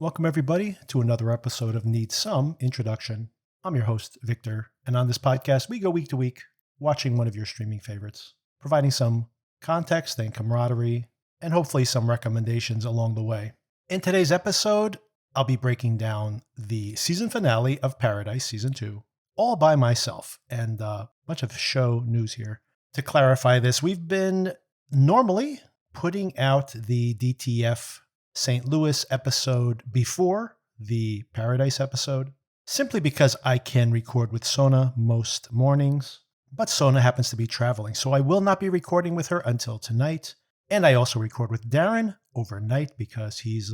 Welcome, everybody, to another episode of Need Some Introduction. I'm your host, Victor, and on this podcast, we go week to week watching one of your streaming favorites, providing some context and camaraderie, and hopefully some recommendations along the way. In today's episode, I'll be breaking down the season finale of Paradise Season 2, all by myself, and a bunch of show news here. To clarify this, we've been normally putting out the DTF St. Louis episode before the Paradise episode, simply because I can record with Sona most mornings, but Sona happens to be traveling, so I will not be recording with her until tonight. And I also record with Darren overnight because he's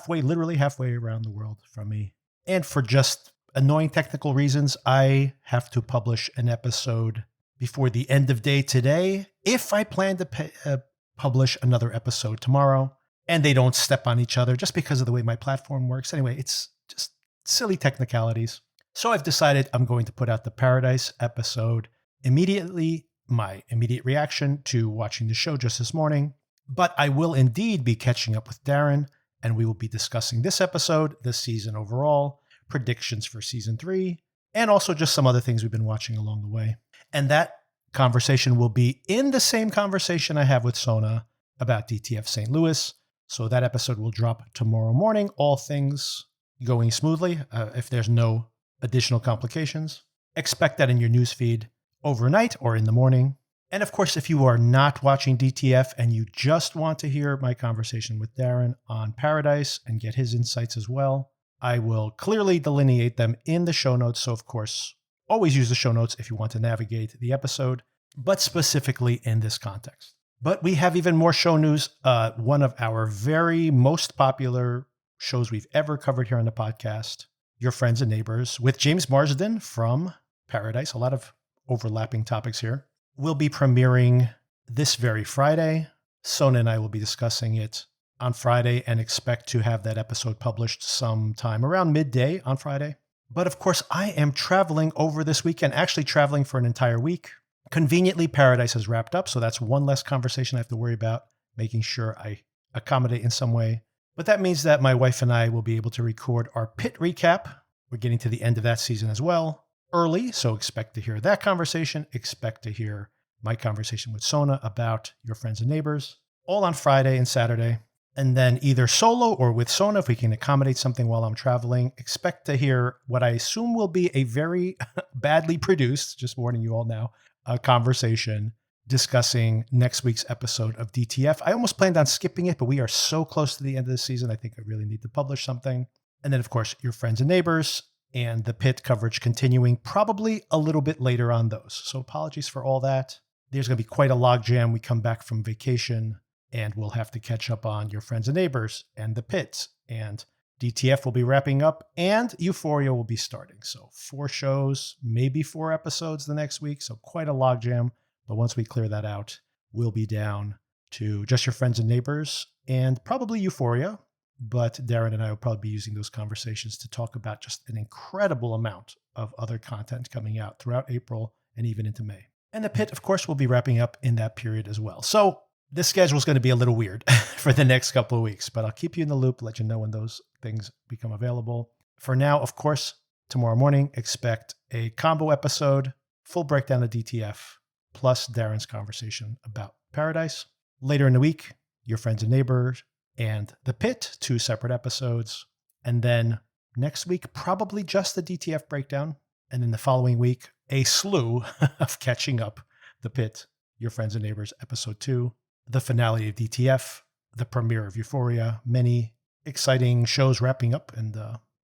literally halfway around the world from me. And for just annoying technical reasons, I have to publish an episode before the end of day today if I plan to publish another episode tomorrow. And they don't step on each other just because of the way my platform works. Anyway, it's just silly technicalities. So I've decided I'm going to put out the Paradise episode immediately, my immediate reaction to watching the show just this morning. But I will indeed be catching up with Darren, and we will be discussing this episode, this season overall, predictions for season 3, and also just some other things we've been watching along the way. And that conversation will be in the same conversation I have with Sona about DTF St. Louis. So that episode will drop tomorrow morning, all things going smoothly. If there's no additional complications, expect that in your newsfeed overnight or in the morning. And of course, if you are not watching DTF and you just want to hear my conversation with Darren on Paradise and get his insights as well, I will clearly delineate them in the show notes. So of course, always use the show notes if you want to navigate the episode, but specifically in this context. But we have even more show news. One of our very most popular shows we've ever covered here on the podcast, Your Friends and Neighbors, with James Marsden from Paradise. A lot of overlapping topics here. Will be premiering this very Friday. Sona and I will be discussing it on Friday and expect to have that episode published sometime around midday on Friday. But of course, I am traveling over this weekend, actually traveling for an entire week. Conveniently, Paradise has wrapped up, so that's one less conversation I have to worry about, making sure I accommodate in some way. But that means that my wife and I will be able to record our pit recap. We're getting to the end of that season as well, early, so expect to hear that conversation. Expect to hear my conversation with Sona about Your Friends and Neighbors, all on Friday and Saturday. And then either solo or with Sona, if we can accommodate something while I'm traveling, expect to hear what I assume will be a very badly produced, just warning you all now, a conversation discussing next week's episode of DTF. I almost planned on skipping it, but we are so close to the end of the season. I think I really need to publish something. And then, of course, Your Friends and Neighbors and the pit coverage continuing probably a little bit later on those. So apologies for all that. There's going to be quite a logjam. We come back from vacation and we'll have to catch up on Your Friends and Neighbors and the pit, and DTF will be wrapping up and Euphoria will be starting. So 4 shows, maybe 4 episodes the next week. So quite a logjam. But once we clear that out, we'll be down to just Your Friends and Neighbors and probably Euphoria. But Darren and I will probably be using those conversations to talk about just an incredible amount of other content coming out throughout April and even into May. And the pit, of course, will be wrapping up in that period as well. So this schedule is going to be a little weird for the next couple of weeks, but I'll keep you in the loop, let you know when those things become available. For now, of course, tomorrow morning, expect a combo episode, full breakdown of DTF, plus Darren's conversation about Paradise. Later in the week, Your Friends and Neighbors and The Pit, 2 separate episodes. And then next week, probably just the DTF breakdown. And then the following week, a slew of catching up The Pit, Your Friends and Neighbors, episode 2. The finale of DTF, the premiere of Euphoria, many exciting shows wrapping up and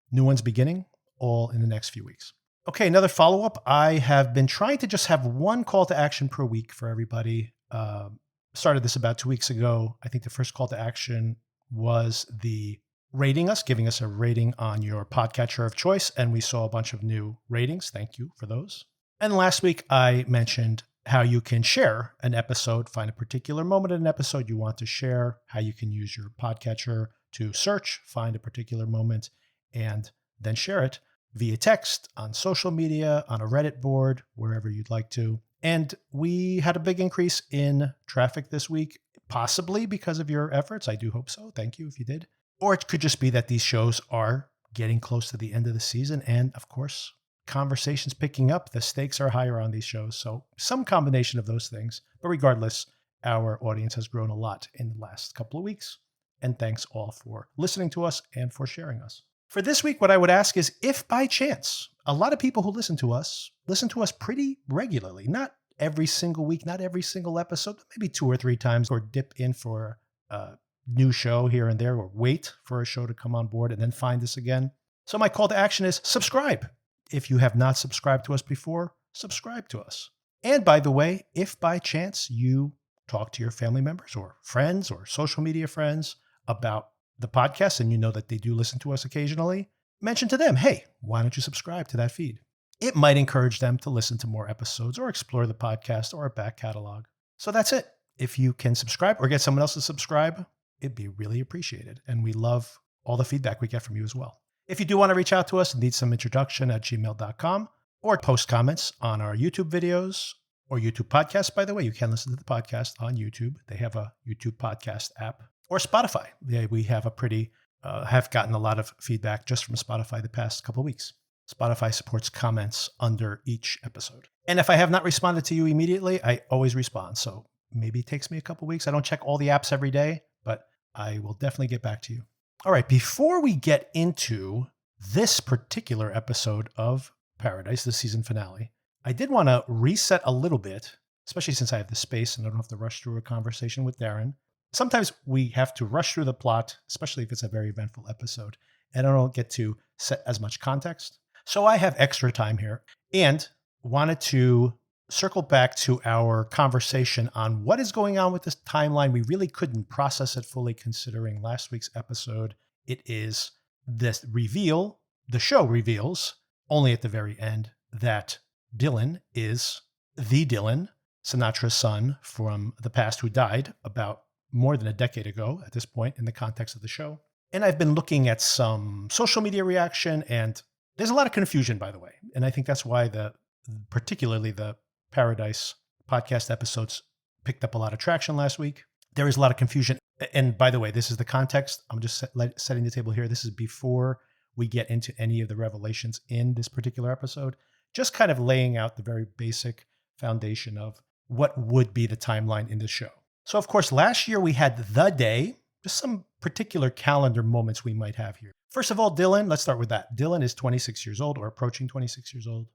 new ones beginning, all in the next few weeks. Okay, another follow-up. I have been trying to just have one call to action per week for everybody. Started this about 2 weeks ago. I think the first call to action was the rating us, giving us a rating on your podcatcher of choice, and we saw a bunch of new ratings. Thank you for those. And last week, I mentioned how you can share an episode, find a particular moment in an episode you want to share, how you can use your podcatcher to search, find a particular moment, and then share it via text, on social media, on a Reddit board, wherever you'd like to. And we had a big increase in traffic this week, possibly because of your efforts. I do hope so. Thank you if you did. Or it could just be that these shows are getting close to the end of the season. And of course, conversations picking up, the stakes are higher on these shows. So some combination of those things. But regardless, our audience has grown a lot in the last couple of weeks. And thanks all for listening to us and for sharing us. For this week, what I would ask is if by chance, a lot of people who listen to us pretty regularly, not every single week, not every single episode, maybe 2 or 3 times, or dip in for a new show here and there, or wait for a show to come on board and then find us again. So my call to action is subscribe. If you have not subscribed to us before, subscribe to us. And by the way, if by chance you talk to your family members or friends or social media friends about the podcast and you know that they do listen to us occasionally, mention to them, hey, why don't you subscribe to that feed? It might encourage them to listen to more episodes or explore the podcast or our back catalog. So that's it. If you can subscribe or get someone else to subscribe, it'd be really appreciated. And we love all the feedback we get from you as well. If you do want to reach out to us, needssomeintroduction@gmail.com, or post comments on our YouTube videos or YouTube podcasts. By the way, you can listen to the podcast on YouTube. They have a YouTube podcast app, or Spotify. We have have gotten a lot of feedback just from Spotify the past couple of weeks. Spotify supports comments under each episode. And if I have not responded to you immediately, I always respond. So maybe it takes me a couple of weeks. I don't check all the apps every day, but I will definitely get back to you. All right, before we get into this particular episode of Paradise, the season finale, I did want to reset a little bit, especially since I have the space and I don't have to rush through a conversation with Darren. Sometimes we have to rush through the plot, especially if it's a very eventful episode, and I don't get to set as much context. So I have extra time here and wanted to circle back to our conversation on what is going on with this timeline. We really couldn't process it fully considering last week's episode. It is this reveal, the show reveals only at the very end that Dylan is the Dylan, Sinatra's son from the past, who died about more than a decade ago at this point in the context of the show. And I've been looking at some social media reaction, and there's a lot of confusion, by the way. And I think that's why particularly the Paradise podcast episodes picked up a lot of traction last week. There is a lot of confusion. And by the way, this is the context. I'm just setting the table here. This is before we get into any of the revelations in this particular episode, just kind of laying out the very basic foundation of what would be the timeline in the show. So, of course, last year we had the day, just some particular calendar moments we might have here. First of all, Dylan, let's start with that. Dylan is 26 years old or approaching 26 years old.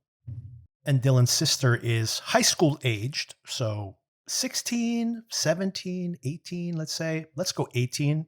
And Dylan's sister is high school aged. So 16, 17, 18, let's say. Let's go 18.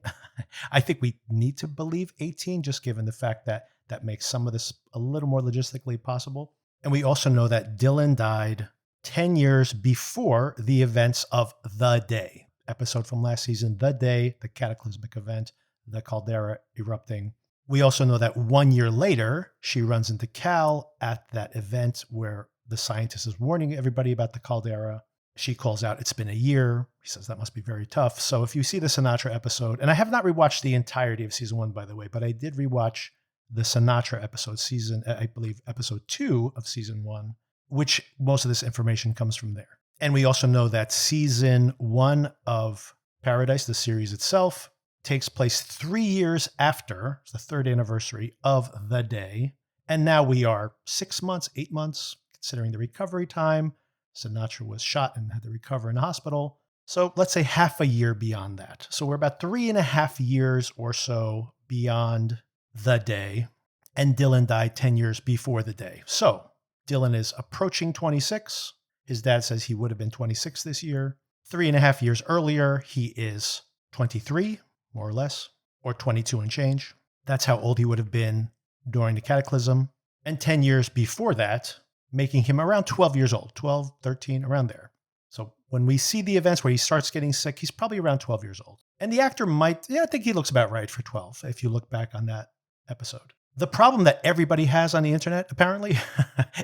I think we need to believe 18, just given the fact that that makes some of this a little more logistically possible. And we also know that Dylan died 10 years before the events of The Day, episode from last season, The Day, the cataclysmic event, the caldera erupting. We also know that 1 year later, she runs into Cal at that event where the scientist is warning everybody about the caldera. She calls out, "It's been a year." He says that must be very tough. So if you see the Sinatra episode, and I have not rewatched the entirety of season 1, by the way, but I did rewatch the Sinatra episode, I believe episode 2 of season 1, which most of this information comes from there. And we also know that season 1 of Paradise, the series itself, takes place 3 years after the 3rd anniversary of The Day. And now we are 6 months, 8 months, considering the recovery time. Sinatra was shot and had to recover in the hospital. So let's say half a year beyond that. So we're about 3.5 years or so beyond The Day. And Dylan died 10 years before The Day. So Dylan is approaching 26. His dad says he would have been 26 this year. 3.5 years earlier, he is 23, more or less, or 22 and change. That's how old he would have been during the cataclysm. And 10 years before that, making him around 12 years old, 12, 13, around there. So when we see the events where he starts getting sick, he's probably around 12 years old. And the actor I think he looks about right for 12, if you look back on that episode. The problem that everybody has on the internet, apparently,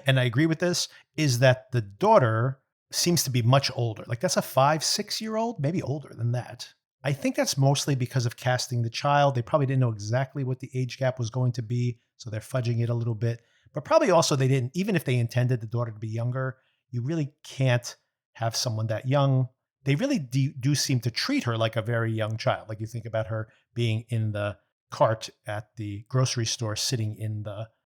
and I agree with this, is that the daughter seems to be much older. Like that's a 5-6-year-old, maybe older than that. I think that's mostly because of casting the child. They probably didn't know exactly what the age gap was going to be, so they're fudging it a little bit. But probably also they didn't, even if they intended the daughter to be younger, you really can't have someone that young. They really do seem to treat her like a very young child. Like you think about her being in the cart at the grocery store sitting in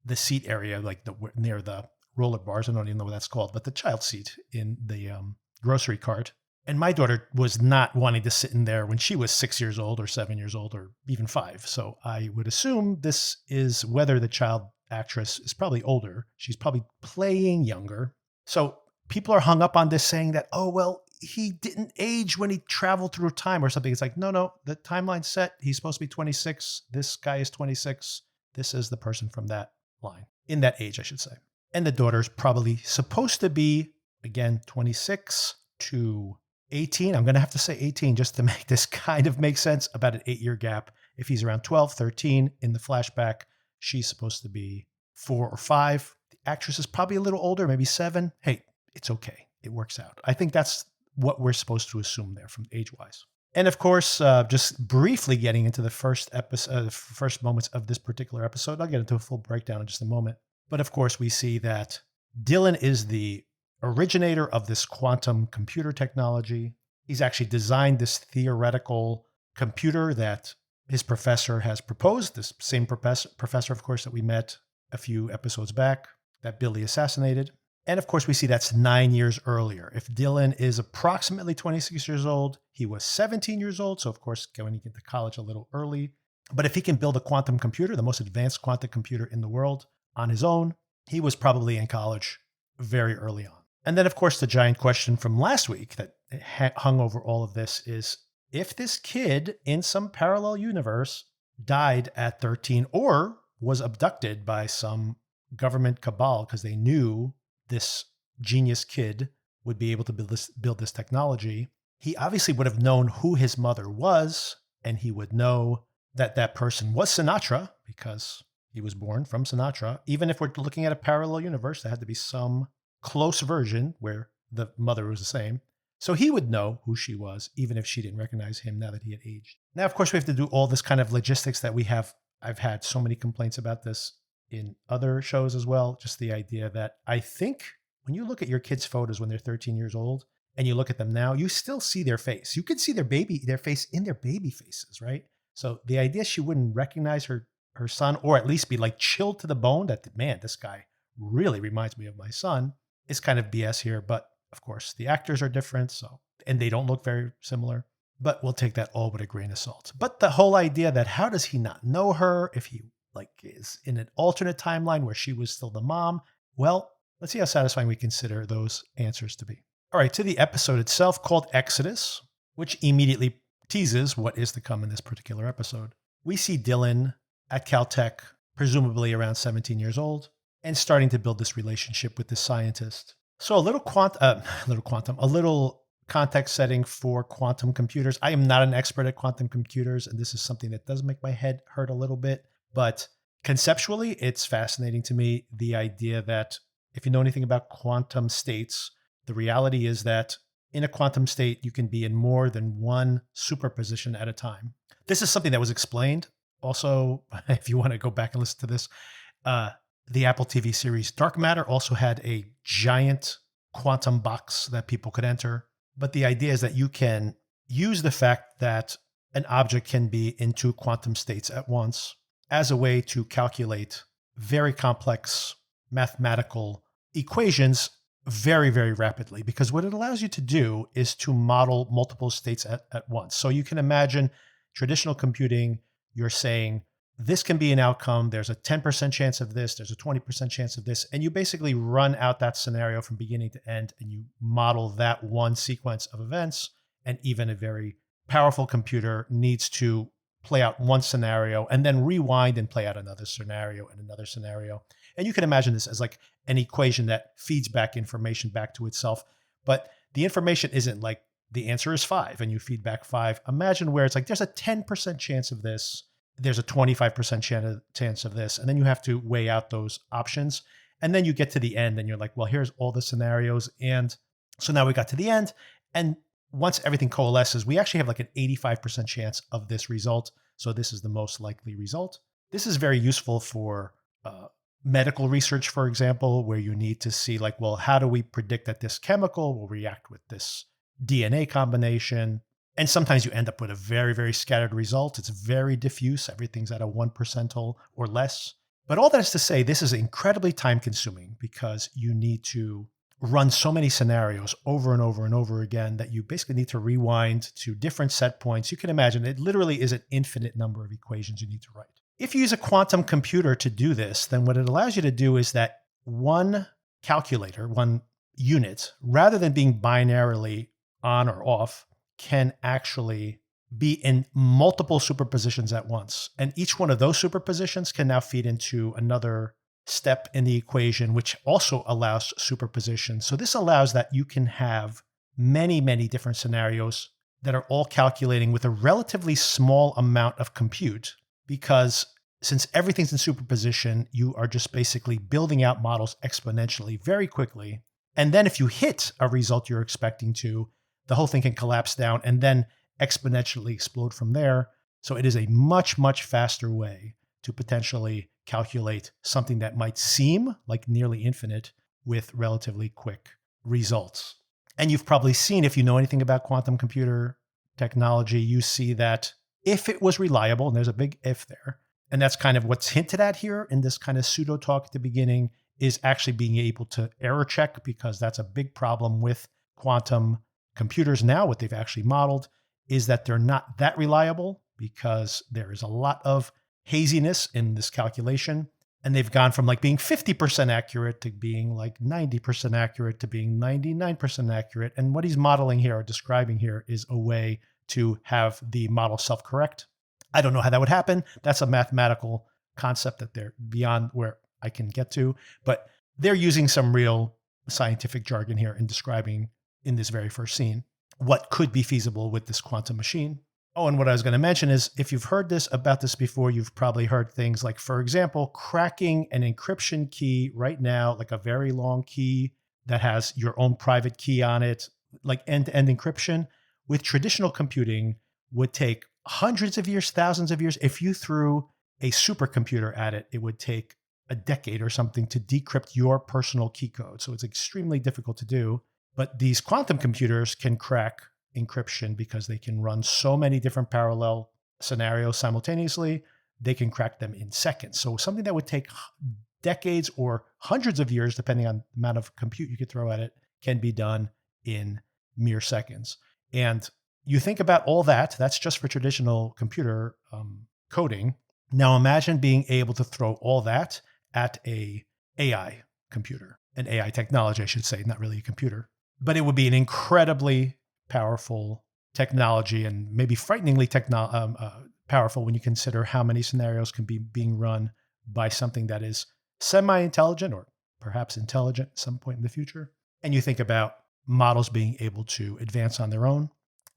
the seat area, like near the roller bars. I don't even know what that's called, but the child seat in the grocery cart. And my daughter was not wanting to sit in there when she was 6 years old or 7 years old or even 5. So I would assume this is whether the child actress is probably older. She's probably playing younger. So people are hung up on this saying that, oh, well, he didn't age when he traveled through time or something. It's like, no, the timeline's set. He's supposed to be 26. This guy is 26. This is the person from that line, in that age, I should say. And the daughter's probably supposed to be, again, 26 to 18. I'm going to have to say 18 just to make this kind of make sense, about an 8-year gap. If he's around 12, 13 in the flashback, she's supposed to be 4 or 5. The actress is probably a little older, maybe 7. Hey, it's okay. It works out. I think that's what we're supposed to assume there from age-wise. And of course, just briefly getting into the first moments of this particular episode, I'll get into a full breakdown in just a moment. But of course, we see that Dylan is the originator of this quantum computer technology. He's actually designed this theoretical computer that his professor has proposed, this same professor, of course, that we met a few episodes back, that Billy assassinated. And of course, we see that's 9 years earlier. If Dylan is approximately 26 years old, he was 17 years old. So of course, going into college a little early. But if he can build a quantum computer, the most advanced quantum computer in the world, on his own, he was probably in college very early on. And then, of course, the giant question from last week that hung over all of this is, if this kid in some parallel universe died at 13 or was abducted by some government cabal because they knew this genius kid would be able to build this technology, he obviously would have known who his mother was, and he would know that that person was Sinatra because he was born from Sinatra. Even if we're looking at a parallel universe, there had to be some close version where the mother was the same. So he would know who she was, even if she didn't recognize him now that he had aged. Now, of course, we have to do all this kind of logistics that we have. I've had so many complaints about this in other shows as well. Just the idea that I think when you look at your kids' photos when they're 13 years old and you look at them now, you still see their face. You can see their face in their baby faces, right? So the idea she wouldn't recognize her son, or at least be like chilled to the bone that, man, this guy really reminds me of my son, is kind of BS here. But of course, the actors are different, and they don't look very similar. But we'll take that all with a grain of salt. But the whole idea that how does he not know her if he is in an alternate timeline where she was still the mom? Well, let's see how satisfying we consider those answers to be. All right, to the episode itself, called Exodus, which immediately teases what is to come in this particular episode. We see Dylan at Caltech, presumably around 17 years old, and starting to build this relationship with the scientist. So a little context setting for quantum computers. I am not an expert at quantum computers, and this is something that does make my head hurt a little bit. But conceptually, it's fascinating to me, the idea that if you know anything about quantum states, the reality is that in a quantum state, you can be in more than one superposition at a time. This is something that was explained. Also, if you want to go back and listen to this, the Apple TV series Dark Matter also had a giant quantum box that people could enter. But the idea is that you can use the fact that an object can be in two quantum states at once as a way to calculate very complex mathematical equations very, very rapidly. Because what it allows you to do is to model multiple states at once. So you can imagine traditional computing, you're saying, this can be an outcome. There's a 10% chance of this. There's a 20% chance of this. And you basically run out that scenario from beginning to end, and you model that one sequence of events. And even a very powerful computer needs to play out one scenario and then rewind and play out another scenario and another scenario. And you can imagine this as like an equation that feeds back information back to itself. But the information isn't like the answer is 5 and you feed back 5. Imagine where it's like there's a 10% chance of this. There's a 25% chance of this. And then you have to weigh out those options. And then you get to the end and you're like, well, here's all the scenarios. And so now we got to the end. And once everything coalesces, we actually have like an 85% chance of this result. So this is the most likely result. This is very useful for medical research, for example, where you need to see like, well, how do we predict that this chemical will react with this DNA combination? And sometimes you end up with a very, very scattered result. It's very diffuse. Everything's at a 1% or less. But all that is to say, this is incredibly time consuming because you need to run so many scenarios over and over and over again that you basically need to rewind to different set points. You can imagine it literally is an infinite number of equations you need to write. If you use a quantum computer to do this, then what it allows you to do is that one calculator, one unit, rather than being binarily on or off, can actually be in multiple superpositions at once. And each one of those superpositions can now feed into another step in the equation, which also allows superposition. So this allows that you can have many, many different scenarios that are all calculating with a relatively small amount of compute, because since everything's in superposition, you are just basically building out models exponentially very quickly. And then if you hit a result you're expecting to, the whole thing can collapse down and then exponentially explode from there. So it is a much, much faster way to potentially calculate something that might seem like nearly infinite with relatively quick results. And you've probably seen, if you know anything about quantum computer technology, you see that if it was reliable, and there's a big if there, and that's kind of what's hinted at here in this kind of pseudo talk at the beginning, is actually being able to error check, because that's a big problem with quantum computers now. What they've actually modeled is that they're not that reliable because there is a lot of haziness in this calculation. And they've gone from like being 50% accurate to being like 90% accurate to being 99% accurate. And what he's modeling here or describing here is a way to have the model self-correct. I don't know how that would happen. That's a mathematical concept that they're beyond where I can get to, but they're using some real scientific jargon here in describing in this very first scene what could be feasible with this quantum machine. Oh, and what I was going to mention is, if you've heard about this before, you've probably heard things like, for example, cracking an encryption key right now, like a very long key that has your own private key on it, like end-to-end encryption with traditional computing would take hundreds of years, thousands of years. If you threw a supercomputer at it, it would take a decade or something to decrypt your personal key code. So it's extremely difficult to do. But these quantum computers can crack encryption because they can run so many different parallel scenarios simultaneously. They can crack them in seconds. So something that would take decades or hundreds of years, depending on the amount of compute you could throw at it, can be done in mere seconds. And you think about all that, that's just for traditional computer coding. Now imagine being able to throw all that at a AI computer, an AI technology, I should say, not really a computer. But it would be an incredibly powerful technology, and maybe frighteningly powerful when you consider how many scenarios can be being run by something that is semi-intelligent or perhaps intelligent at some point in the future. And you think about models being able to advance on their own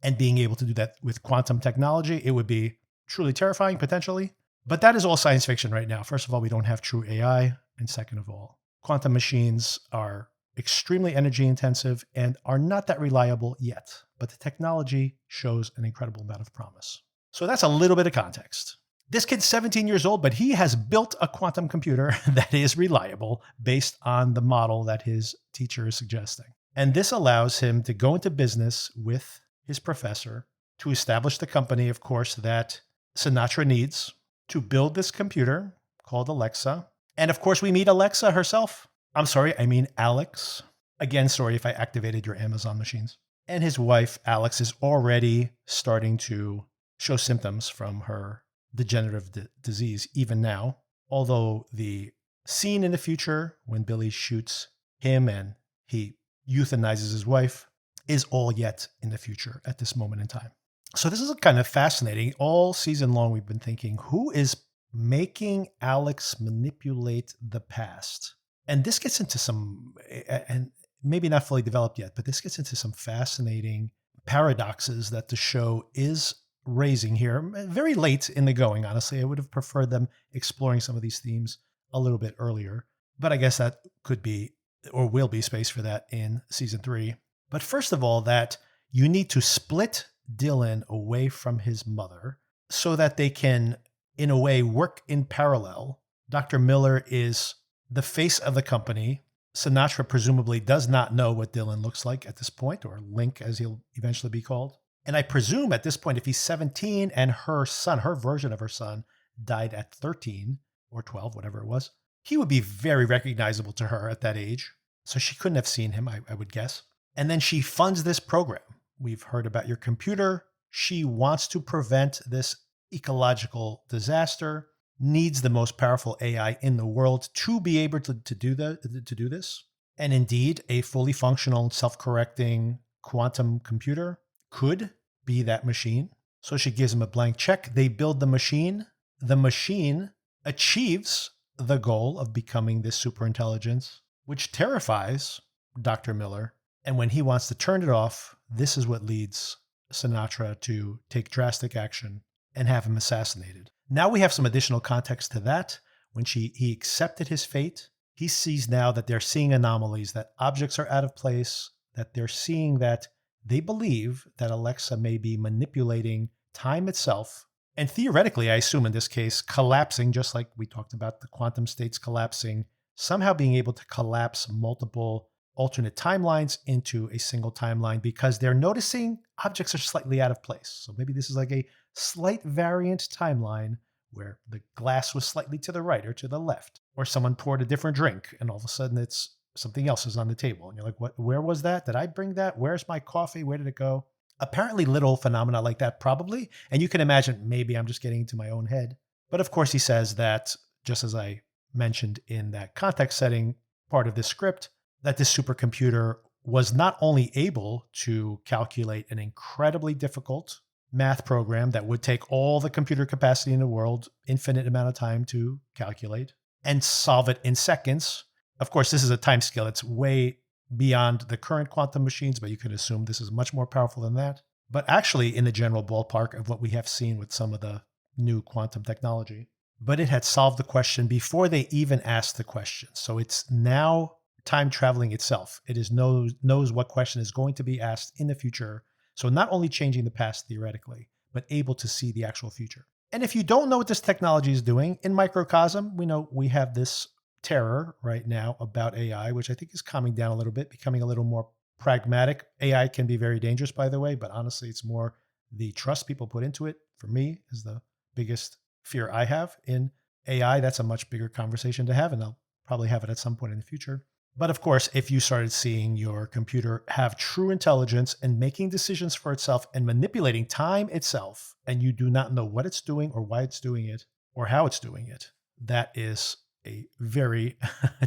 and being able to do that with quantum technology, it would be truly terrifying potentially. But that is all science fiction right now. First of all, we don't have true AI. And second of all, quantum machines are extremely energy intensive and are not that reliable yet, but the technology shows an incredible amount of promise. So that's a little bit of context. This kid's 17 years old, but he has built a quantum computer that is reliable based on the model that his teacher is suggesting. And this allows him to go into business with his professor to establish the company, of course, that Sinatra needs to build this computer called Alexa. And of course, we meet Alexa herself. I'm sorry, I mean Alex. Again, sorry if I activated your Amazon machines. And his wife, Alex, is already starting to show symptoms from her degenerative disease, even now. Although the scene in the future when Billy shoots him and he euthanizes his wife is all yet in the future at this moment in time. So this is kind of fascinating. All season long, we've been thinking, who is making Alex manipulate the past? And this gets into some, and maybe not fully developed yet, but this gets into some fascinating paradoxes that the show is raising here. Very late in the going, honestly. I would have preferred them exploring some of these themes a little bit earlier, but I guess that could be or will be space for that in season 3. But first of all, that you need to split Dylan away from his mother so that they can, in a way, work in parallel. Dr. Miller is the face of the company. Sinatra presumably does not know what Dylan looks like at this point, or Link as he'll eventually be called. And I presume at this point, if he's 17 and her son, her version of her son, died at 13 or 12, whatever it was, he would be very recognizable to her at that age. So she couldn't have seen him, I would guess. And then she funds this program. We've heard about your computer. She wants to prevent this ecological disaster, needs the most powerful AI in the world to be able to do this. And indeed, a fully functional, self-correcting quantum computer could be that machine. So she gives him a blank check. They build the machine. The machine achieves the goal of becoming this superintelligence, which terrifies Dr. Miller. And when he wants to turn it off, this is what leads Sinatra to take drastic action and have him assassinated. Now we have some additional context to that. When he accepted his fate, he sees now that they're seeing anomalies, that objects are out of place, that they're seeing that they believe that Alexa may be manipulating time itself. And theoretically, I assume in this case, collapsing, just like we talked about the quantum states collapsing, somehow being able to collapse multiple alternate timelines into a single timeline because they're noticing objects are slightly out of place. So maybe this is like a slight variant timeline where the glass was slightly to the right or to the left, or someone poured a different drink and all of a sudden it's something else is on the table. And you're like, what? Where was that? Did I bring that? Where's my coffee? Where did it go? Apparently little phenomena like that probably. And you can imagine maybe I'm just getting into my own head. But of course he says that, just as I mentioned in that context setting part of this script, that this supercomputer was not only able to calculate an incredibly difficult math program that would take all the computer capacity in the world, infinite amount of time to calculate, and solve it in seconds. Of course, this is a time scale that's way beyond the current quantum machines, but you can assume this is much more powerful than that. But actually in the general ballpark of what we have seen with some of the new quantum technology. But it had solved the question before they even asked the question. So it's now time traveling itself. It knows what question is going to be asked in the future. So not only changing the past theoretically, but able to see the actual future. And if you don't know what this technology is doing, in microcosm, we know we have this terror right now about AI, which I think is calming down a little bit, becoming a little more pragmatic. AI can be very dangerous, by the way, but honestly, it's more the trust people put into it. For me, is the biggest fear I have in AI. That's a much bigger conversation to have, and I'll probably have it at some point in the future. But of course, if you started seeing your computer have true intelligence and making decisions for itself and manipulating time itself, and you do not know what it's doing or why it's doing it or how it's doing it, that is a very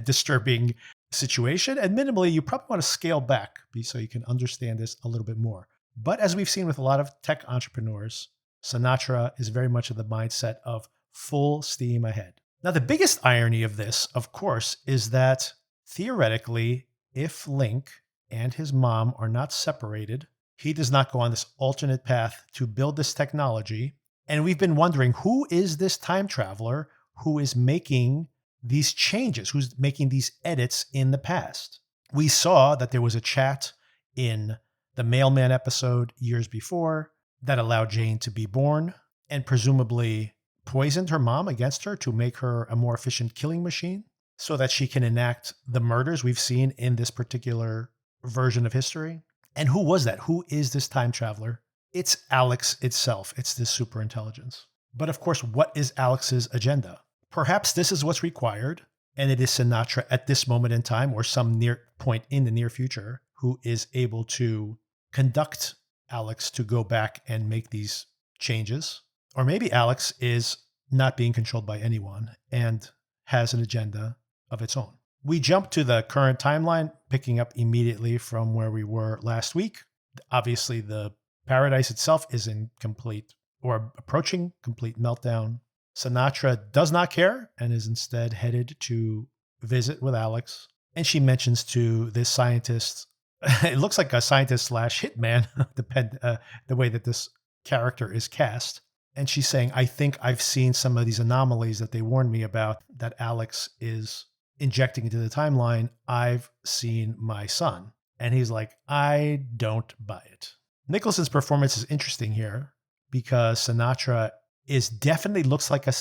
disturbing situation. And minimally, you probably want to scale back so you can understand this a little bit more. But as we've seen with a lot of tech entrepreneurs, Sinatra is very much of the mindset of full steam ahead. Now, the biggest irony of this, of course, is that theoretically, if Link and his mom are not separated, he does not go on this alternate path to build this technology. And we've been wondering, who is this time traveler who is making these changes, who's making these edits in the past? We saw that there was a chat in the Mailman episode years before that allowed Jane to be born and presumably poisoned her mom against her to make her a more efficient killing machine so that she can enact the murders we've seen in this particular version of history. And who was that? Who is this time traveler? It's Alex itself. It's this superintelligence. But of course, what is Alex's agenda? Perhaps this is what's required, and it is Sinatra at this moment in time or some near point in the near future who is able to conduct Alex to go back and make these changes. Or maybe Alex is not being controlled by anyone and has an agenda of its own. We jump to the current timeline, picking up immediately from where we were last week. Obviously, the paradise itself is in complete or approaching complete meltdown. Sinatra does not care and is instead headed to visit with Alex. And she mentions to this scientist, it looks like a scientist / hitman, the way that this character is cast. And she's saying, I think I've seen some of these anomalies that they warned me about that Alex is injecting into the timeline. I've seen my son. And he's like, I don't buy it. Nicholson's performance is interesting here because Sinatra definitely looks like a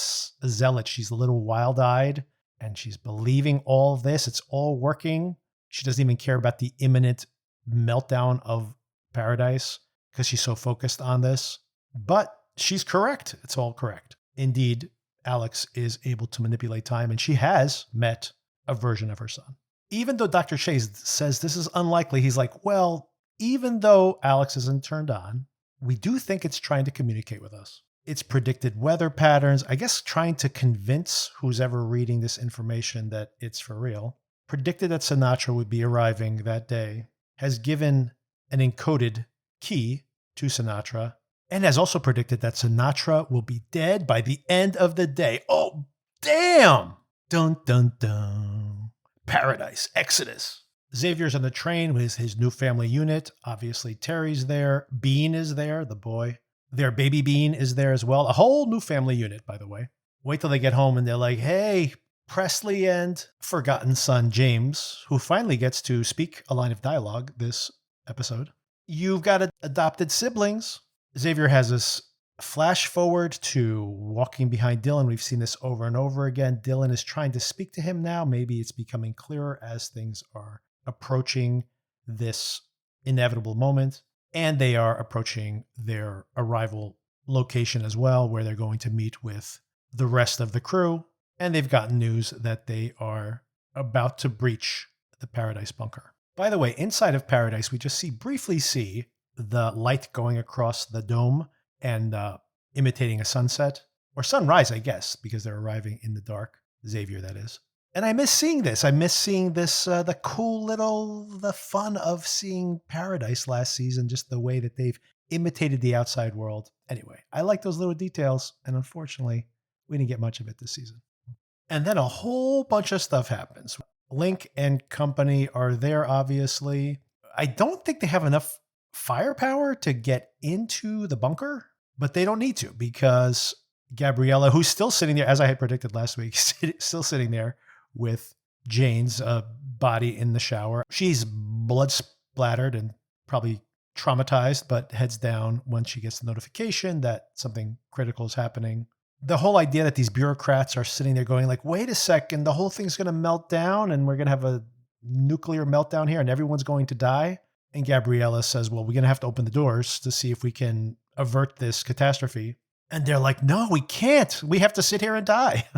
zealot. She's a little wild-eyed and she's believing all of this. It's all working. She doesn't even care about the imminent meltdown of paradise. because she's so focused on this. But she's correct. It's all correct. Indeed, Alex is able to manipulate time, and she has met a version of her son. Even though Dr. Shea says this is unlikely, he's like, well, even though Alex isn't turned on, we do think it's trying to communicate with us. It's predicted weather patterns, I guess trying to convince who's ever reading this information that it's for real. Predicted that Sinatra would be arriving that day, has given an encoded key to Sinatra, and has also predicted that Sinatra will be dead by the end of the day. Oh, damn! Dun, dun, dun. Paradise, Exodus. Xavier's on the train with his new family unit. Obviously, Terry's there. Bean is there, the boy. Their baby Bean is there as well. A whole new family unit, by the way. Wait till they get home and they're like, hey, Presley and forgotten son James, who finally gets to speak a line of dialogue this episode. You've got adopted siblings. Xavier has this flash forward to walking behind Dylan. We've seen this over and over again. Dylan is trying to speak to him now. Maybe it's becoming clearer as things are approaching this inevitable moment. And they are approaching their arrival location as well, where they're going to meet with the rest of the crew. And they've gotten news that they are about to breach the Paradise bunker. By the way, inside of Paradise, we just briefly see the light going across the dome and imitating a sunset or sunrise, I guess, because they're arriving in the dark. Xavier, that is. And I miss seeing this. I miss seeing this, the fun of seeing Paradise last season, just the way that they've imitated the outside world. Anyway, I like those little details. And unfortunately, we didn't get much of it this season. And then a whole bunch of stuff happens. Link and company are there, obviously. I don't think they have enough firepower to get into the bunker, but they don't need to because Gabriella, who's still sitting there, as I had predicted last week, still sitting there with Jane's body in the shower. She's blood splattered and probably traumatized, but heads down when she gets the notification that something critical is happening. The whole idea that these bureaucrats are sitting there going like, wait a second, the whole thing's going to melt down and we're going to have a nuclear meltdown here and everyone's going to die. And Gabriella says, well, we're going to have to open the doors to see if we can avert this catastrophe. And they're like, no, we can't. We have to sit here and die.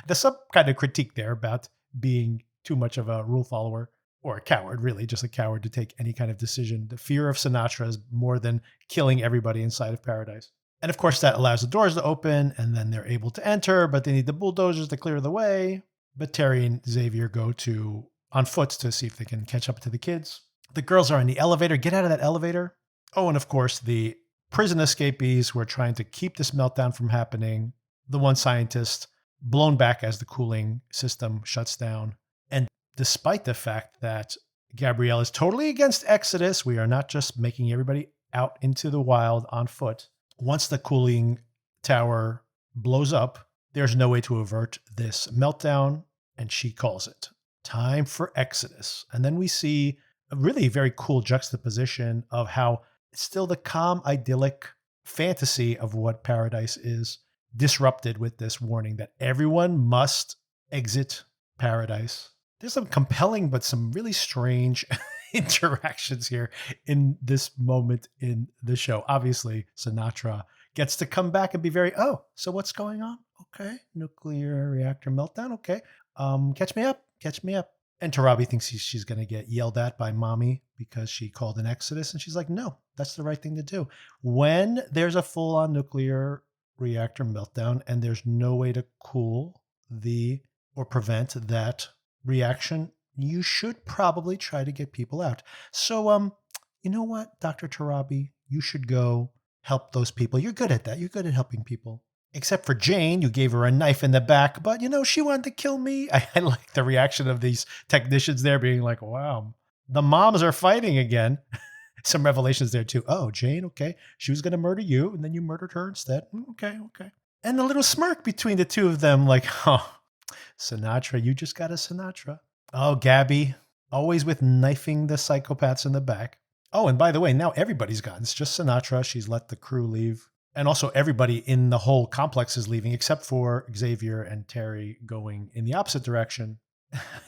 There's some kind of critique there about being too much of a rule follower or a coward, really, just a coward to take any kind of decision. The fear of Sinatra is more than killing everybody inside of Paradise. And of course, that allows the doors to open and then they're able to enter, but they need the bulldozers to clear the way. But Terry and Xavier go on foot to see if they can catch up to the kids. The girls are in the elevator. Get out of that elevator. Oh, and of course, the prison escapees who are trying to keep this meltdown from happening. The one scientist blown back as the cooling system shuts down. And despite the fact that Gabrielle is totally against Exodus, we are not just making everybody out into the wild on foot. Once the cooling tower blows up, there's no way to avert this meltdown, and she calls it time for Exodus. And then we see a really very cool juxtaposition of how it's still the calm, idyllic fantasy of what Paradise is disrupted with this warning that everyone must exit Paradise. There's some compelling but some really strange interactions here in this moment in the show. Obviously, Sinatra gets to come back and be so what's going on? Okay, nuclear reactor meltdown. Okay, catch me up. And Tarabi thinks she's going to get yelled at by mommy because she called an Exodus. And she's like, no, that's the right thing to do. When there's a full-on nuclear reactor meltdown and there's no way to cool or prevent that reaction, you should probably try to get people out. So, you know what, Dr. Tarabi, you should go help those people. You're good at that. You're good at helping people. Except for Jane, you gave her a knife in the back, but she wanted to kill me. I like the reaction of these technicians there being like, wow, the moms are fighting again. Some revelations there too. Oh, Jane, okay. She was going to murder you and then you murdered her instead. Okay. And the little smirk between the two of them like, oh, Sinatra, you just got a Sinatra. Oh, Gabby, always with knifing the psychopaths in the back. Oh, and by the way, now everybody's gone. It's just Sinatra. She's let the crew leave. And also everybody in the whole complex is leaving except for Xavier and Terry going in the opposite direction.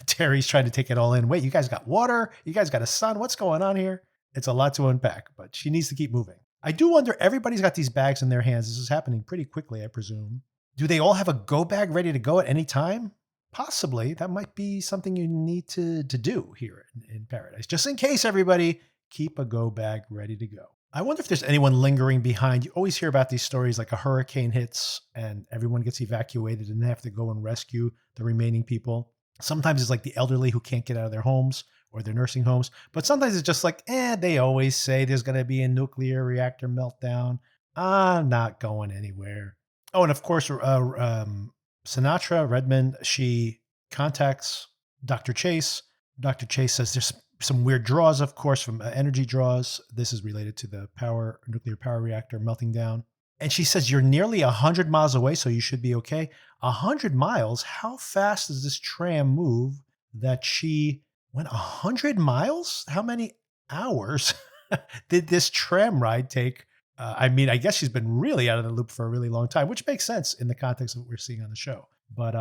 Terry's trying to take it all in. Wait, you guys got water? You guys got a sun? What's going on here? It's a lot to unpack, but she needs to keep moving. I do wonder, everybody's got these bags in their hands. This is happening pretty quickly, I presume. Do they all have a go bag ready to go at any time? Possibly. That might be something you need to do here in Paradise. Just in case, everybody, keep a go bag ready to go. I wonder if there's anyone lingering behind. You always hear about these stories like a hurricane hits and everyone gets evacuated and they have to go and rescue the remaining people. Sometimes it's like the elderly who can't get out of their homes or their nursing homes. But sometimes it's just like, they always say there's going to be a nuclear reactor meltdown. I'm not going anywhere. Oh, and of course, Sinatra Redmond, she contacts Dr. Chase. Dr. Chase says there's some weird draws, of course, from energy draws. This is related to the nuclear power reactor melting down. And she says, you're nearly 100 miles away, so you should be okay. 100 miles? How fast does this tram move that she went 100 miles? How many hours did this tram ride take? I mean, I guess she's been really out of the loop for a really long time, which makes sense in the context of what we're seeing on the show. But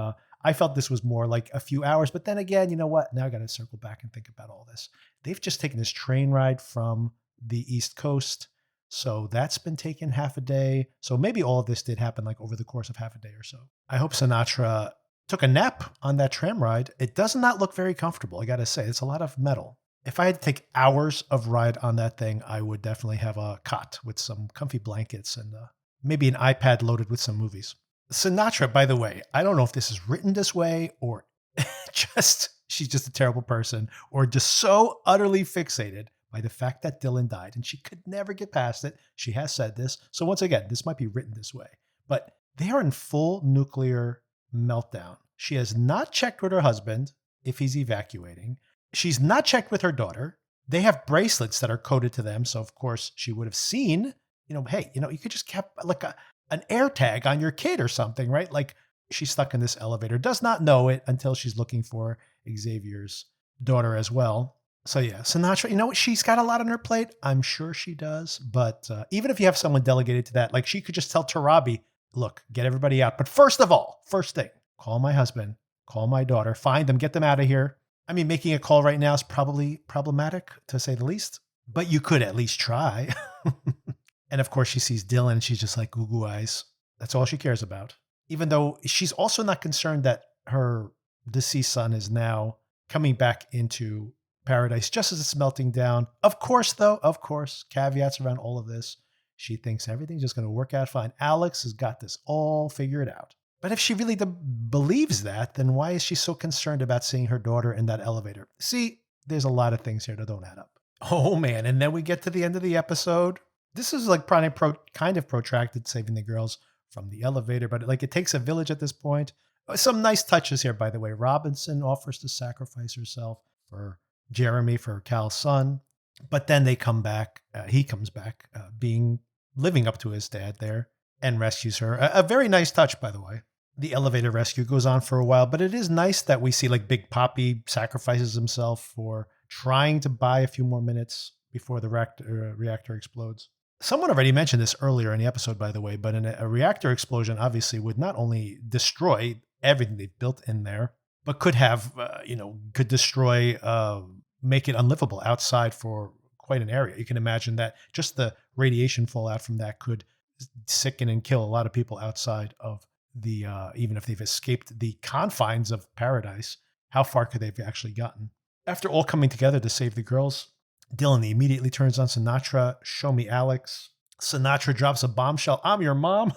I felt this was more like a few hours. But then again, you know what? Now I got to circle back and think about all this. They've just taken this train ride from the East Coast. So that's been taken half a day. So maybe all of this did happen like over the course of half a day or so. I hope Sinatra took a nap on that tram ride. It does not look very comfortable. I got to say, it's a lot of metal. If I had to take hours of ride on that thing, I would definitely have a cot with some comfy blankets and maybe an iPad loaded with some movies. Sinatra, by the way, I don't know if this is written this way or she's just a terrible person or just so utterly fixated by the fact that Dylan died and she could never get past it. She has said this. So once again, this might be written this way, but they are in full nuclear meltdown. She has not checked with her husband if he's evacuating. She's not checked with her daughter. They have bracelets that are coded to them. So of course she would have seen, hey, you could just kept like an air tag on your kid or something, right? Like she's stuck in this elevator, does not know it until she's looking for Xavier's daughter as well. So yeah, Sinatra, she's got a lot on her plate. I'm sure she does. But even if you have someone delegated to that, like she could just tell Tarabi, look, get everybody out. But first thing, call my husband, call my daughter, find them, get them out of here. I mean, making a call right now is probably problematic, to say the least, but you could at least try. And of course, she sees Dylan and she's just like goo eyes. That's all she cares about. Even though she's also not concerned that her deceased son is now coming back into Paradise just as it's melting down. Of course, caveats around all of this. She thinks everything's just going to work out fine. Alex has got this all figured out. But if she really believes that, then why is she so concerned about seeing her daughter in that elevator? See, there's a lot of things here that don't add up. Oh, man. And then we get to the end of the episode. This is like kind of protracted, saving the girls from the elevator. But like it takes a village at this point. Some nice touches here, by the way. Robinson offers to sacrifice herself for Jeremy, for Cal's son. But then they come back. He comes back, living up to his dad there, and rescues her. A very nice touch, by the way. The elevator rescue goes on for a while, but it is nice that we see like Big Papi sacrifices himself for trying to buy a few more minutes before the reactor explodes. Someone already mentioned this earlier in the episode, by the way, but a reactor explosion obviously would not only destroy everything they've built in there, but could destroy, make it unlivable outside for quite an area. You can imagine that just the radiation fallout from that could sicken and kill a lot of people outside of the, even if they've escaped the confines of Paradise. How far could they've actually gotten? After all coming together to save the girls, Dylan immediately turns on Sinatra. Show me Alex. Sinatra drops a bombshell. I'm your mom.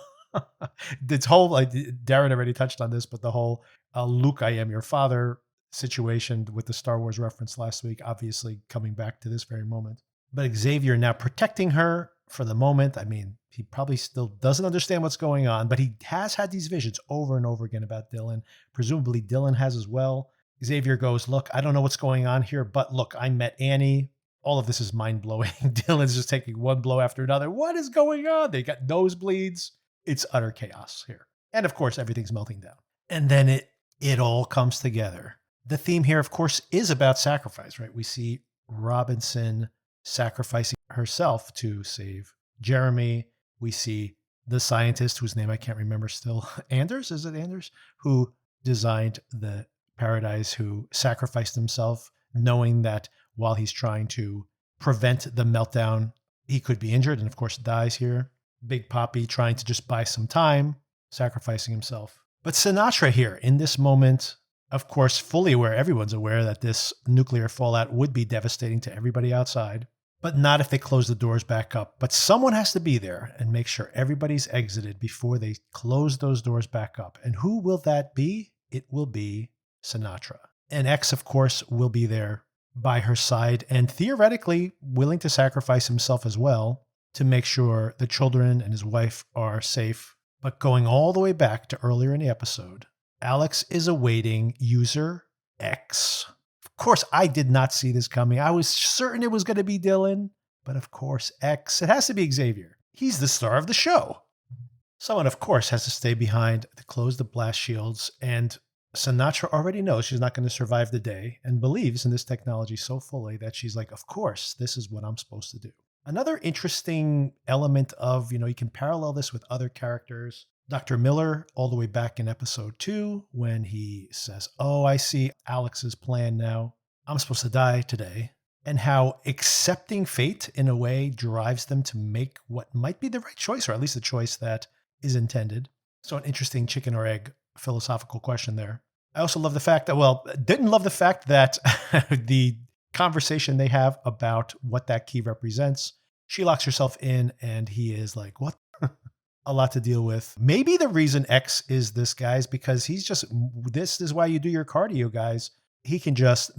This whole, Darren already touched on this, but the whole Luke, I am your father situation with the Star Wars reference last week, obviously coming back to this very moment. But Xavier now protecting her for the moment. I mean, he probably still doesn't understand what's going on, but he has had these visions over and over again about Dylan. Presumably Dylan has as well. Xavier goes, look, I don't know what's going on here, but look, I met Annie. All of this is mind-blowing. Dylan's just taking one blow after another. What is going on? They got nosebleeds. It's utter chaos here. And of course, everything's melting down. And then it all comes together. The theme here, of course, is about sacrifice, right? We see Robinson sacrificing herself to save Jeremy. We see the scientist, whose name I can't remember still, Anders, is it Anders? Who designed the Paradise, who sacrificed himself, knowing that while he's trying to prevent the meltdown He could be injured and, of course, dies here. Big Papi trying to just buy some time, sacrificing himself. But Sinatra here in this moment, of course, fully aware, everyone's aware that this nuclear fallout would be devastating to everybody outside, but not if they close the doors back up. But someone has to be there and make sure everybody's exited before they close those doors back up. And who will that be? It will be Sinatra. And X, of course, will be there by her side and theoretically willing to sacrifice himself as well to make sure the children and his wife are safe. But going all the way back to earlier in the episode, Alex is awaiting user X. Of course, I did not see this coming. I was certain it was going to be Dylan, but of course, X, it has to be Xavier. He's the star of the show. Someone, of course, has to stay behind to close the blast shields, and Sinatra already knows she's not going to survive the day and believes in this technology so fully that she's like, of course, this is what I'm supposed to do. Another interesting element of, you can parallel this with other characters. Dr. Miller, all the way back in episode 2, when he says, oh, I see Alex's plan now. I'm supposed to die today. And how accepting fate, in a way, drives them to make what might be the right choice, or at least the choice that is intended. So an interesting chicken or egg philosophical question there. I also love the fact that, didn't love the fact that the conversation they have about what that key represents, she locks herself in and he is like, what? A lot to deal with. Maybe the reason X is this guy is because this is why you do your cardio, guys. He can just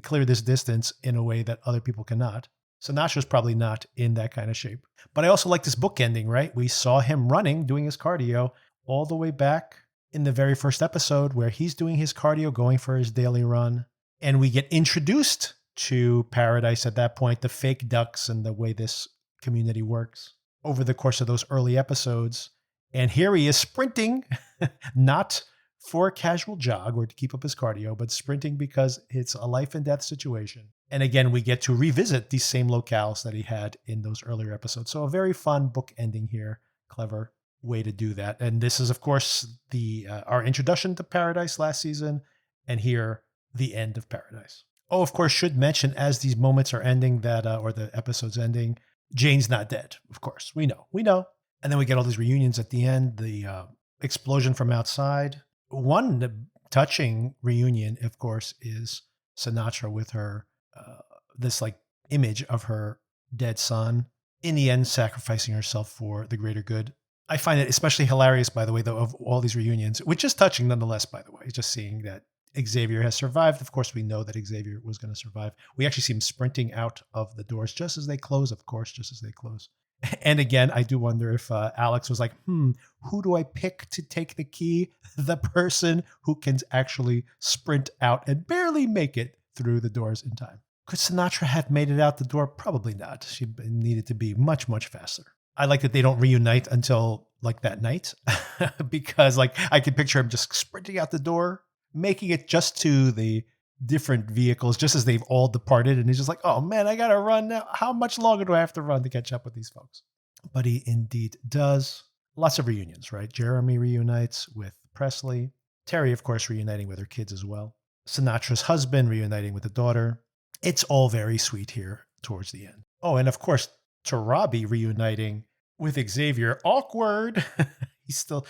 clear this distance in a way that other people cannot. Sinatra's probably not in that kind of shape. But I also like this book ending, right? We saw him running, doing his cardio all the way back in the very first episode where he's doing his cardio, going for his daily run. And we get introduced to Paradise at that point, the fake ducks and the way this community works over the course of those early episodes. And here he is sprinting, not for a casual jog or to keep up his cardio, but sprinting because it's a life and death situation. And again, we get to revisit these same locales that he had in those earlier episodes. So a very fun book ending here. Clever way to do that. And this is, of course, our introduction to Paradise last season. And here, the end of Paradise. Oh, of course, should mention as these moments are ending or the episode's ending, Jane's not dead. Of course, we know. And then we get all these reunions at the end, the explosion from outside. One touching reunion, of course, is Sinatra with her, this image of her dead son, in the end sacrificing herself for the greater good. I find it especially hilarious, by the way, though, of all these reunions, which is touching nonetheless, by the way, just seeing that Xavier has survived. Of course, we know that Xavier was going to survive. We actually see him sprinting out of the doors just as they close, of course, just as they close. And again, I do wonder if Alex was like, who do I pick to take the key? The person who can actually sprint out and barely make it through the doors in time. Could Sinatra have made it out the door? Probably not. She needed to be much, much faster. I like that they don't reunite until that night because I can picture him just sprinting out the door, making it just to the different vehicles just as they've all departed. And he's just like, oh man, I got to run now. How much longer do I have to run to catch up with these folks? But he indeed does. Lots of reunions, right? Jeremy reunites with Presley. Terry, of course, reuniting with her kids as well. Sinatra's husband reuniting with the daughter. It's all very sweet here towards the end. Oh, and of course, Tarabi reuniting with Xavier. Awkward.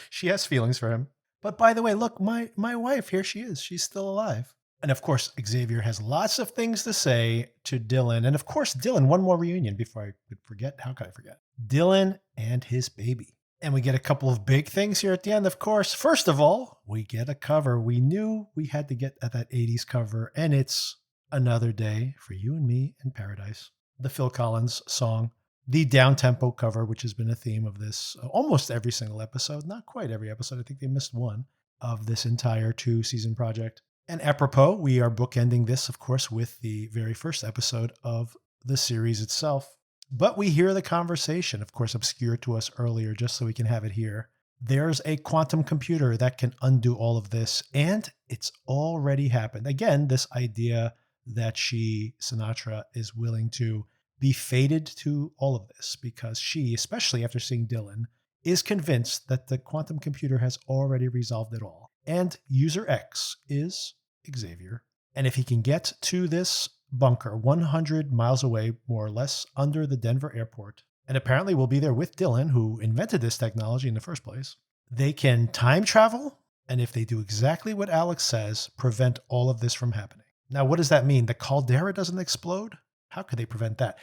She has feelings for him. But by the way, look, my wife, here she is. She's still alive. And of course, Xavier has lots of things to say to Dylan. And of course, Dylan, one more reunion before I could forget. How could I forget? Dylan and his baby. And we get a couple of big things here at the end, of course. First of all, we get a cover. We knew we had to get at that 80s cover. And it's Another Day for You and Me in Paradise. The Phil Collins song. The down-tempo cover, which has been a theme of this almost every single episode. Not quite every episode. I think they missed one of this entire 2-season project. And apropos, we are bookending this, of course, with the very first episode of the series itself. But we hear the conversation, of course, obscured to us earlier, just so we can have it here. There's a quantum computer that can undo all of this, and it's already happened. Again, this idea that Sinatra, is willing to be fated to all of this because she, especially after seeing Dylan, is convinced that the quantum computer has already resolved it all. And user X is Xavier. And if he can get to this bunker 100 miles away, more or less, under the Denver airport. And apparently will be there with Dylan, who invented this technology in the first place. They can time travel, and if they do exactly what Alex says, prevent all of this from happening. Now, what does that mean? The caldera doesn't explode? How could they prevent that?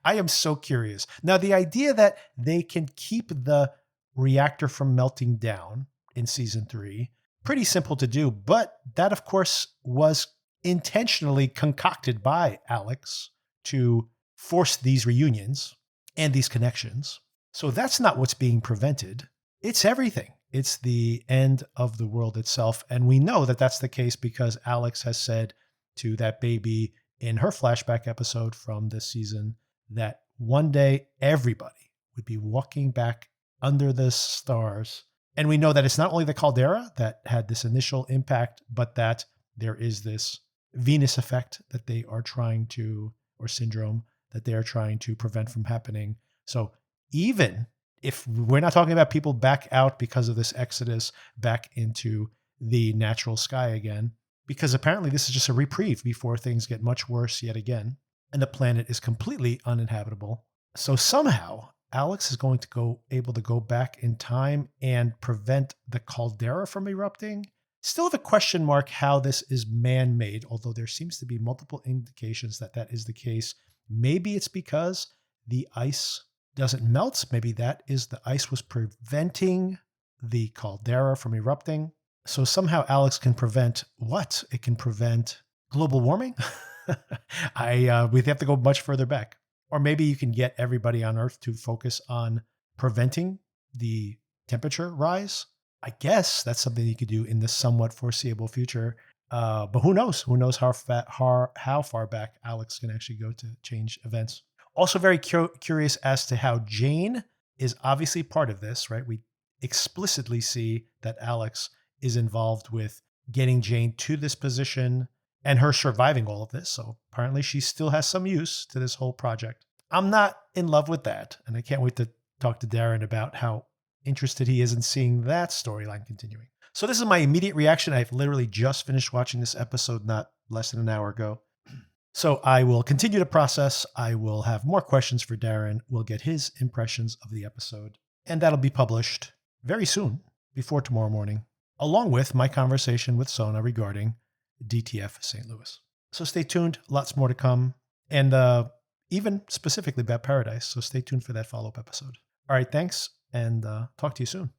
I am so curious. Now, the idea that they can keep the reactor from melting down in season 3, pretty simple to do, but that, of course, was intentionally concocted by Alex to force these reunions and these connections. So that's not what's being prevented. It's everything. It's the end of the world itself. And we know that that's the case because Alex has said to that baby in her flashback episode from this season that one day everybody would be walking back under the stars. And we know that it's not only the caldera that had this initial impact, but that there is this Venus effect that they are trying to, or syndrome that they are trying to prevent from happening. So even if we're not talking about people back out because of this exodus back into the natural sky again, because apparently this is just a reprieve before things get much worse yet again, and the planet is completely uninhabitable. So somehow Alex is going to able to go back in time and prevent the caldera from erupting. Still have a question mark how this is man-made, although there seems to be multiple indications that that is the case. Maybe it's because the ice doesn't melt. Maybe that is the ice was preventing the caldera from erupting. So somehow Alex can prevent what? It can prevent global warming? We have to go much further back. Or maybe you can get everybody on Earth to focus on preventing the temperature rise. I guess that's something you could do in the somewhat foreseeable future. But who knows? Who knows how far back Alex can actually go to change events. Also very curious as to how Jane is obviously part of this, right? We explicitly see that Alex is involved with getting Jane to this position and her surviving all of this. So apparently she still has some use to this whole project. I'm not in love with that. And I can't wait to talk to Darren about how interested he is in seeing that storyline continuing. So this is my immediate reaction. I've literally just finished watching this episode not less than an hour ago. So I will continue to process. I will have more questions for Darren. We'll get his impressions of the episode. And that'll be published very soon, before tomorrow morning, along with my conversation with Sona regarding DTF St. Louis. So stay tuned. Lots more to come. And even specifically about Paradise. So stay tuned for that follow-up episode. All right, thanks. And talk to you soon.